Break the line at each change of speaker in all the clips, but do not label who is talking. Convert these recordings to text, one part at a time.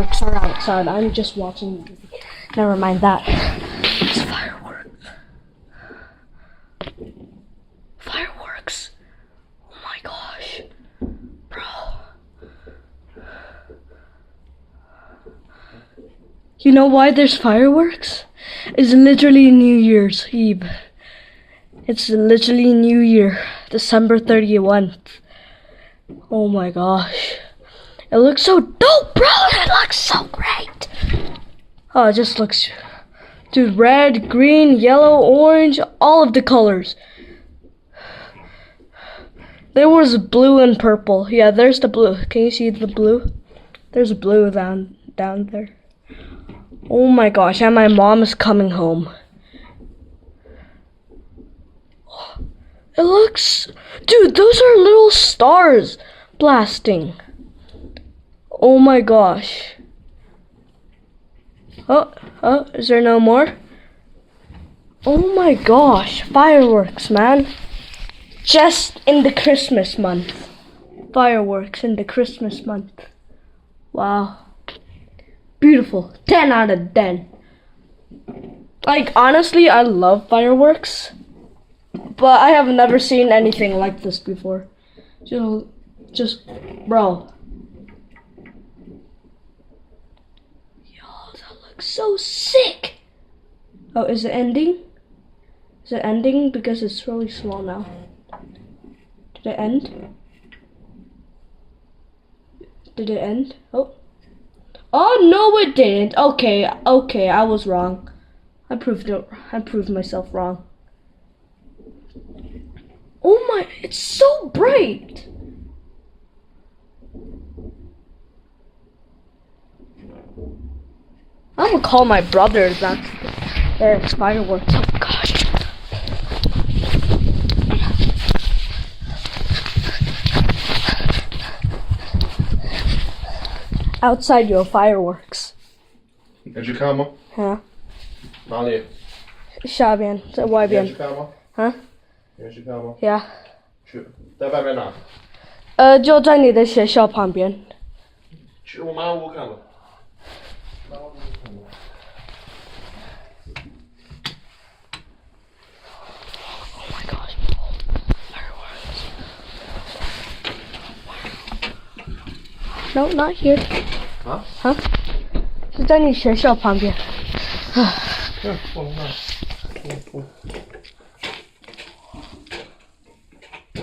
fireworks are outside. I'm just watching the movie. Never mind that. It's fireworks. Fireworks. Oh my gosh. Bro. You know why there's fireworks? It's literally New Year's Eve. It's literally New Year, December 31st. Oh my gosh. It looks so dope, bro. It looks so great. Oh, it just looks... Dude, red, green, yellow, orange, all of the colors. There was blue and purple. Yeah, there's the blue. Can you see the blue? There's blue down there. Oh my gosh, and my mom is coming home. It looks... Dude, those are little stars blasting. Oh my gosh. Oh, is there no more? Oh my gosh, fireworks, man. Just in the Christmas month. Fireworks in the Christmas month. Wow. Beautiful. 10 out of 10. Like, honestly, I love fireworks. But I have never seen anything like this before. Just, bro. Yo, that looks so sick. Oh, is it ending? Is it ending? Because it's really small now. Did it end? Did it end? Oh. Oh, no, it didn't. Okay, I was wrong. I proved myself wrong. Oh my, it's so bright. I'm gonna call my brother. There's fireworks. Oh gosh. Outside your fireworks.
要去看吗？
Huh?
哪里？
下边，在外边。
你要去看吗？
Huh?
你要去看吗？
Yeah.
去，在外面哪？
就在你的学校旁边。
去我妈屋看吧。妈屋看吧。
Oh my gosh. Fireworks. No, not here.
啊？
Huh? 是在你学校旁边。
嗯，我那。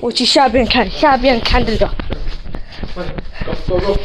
我去下边看，下边看得了。
快点，走走走。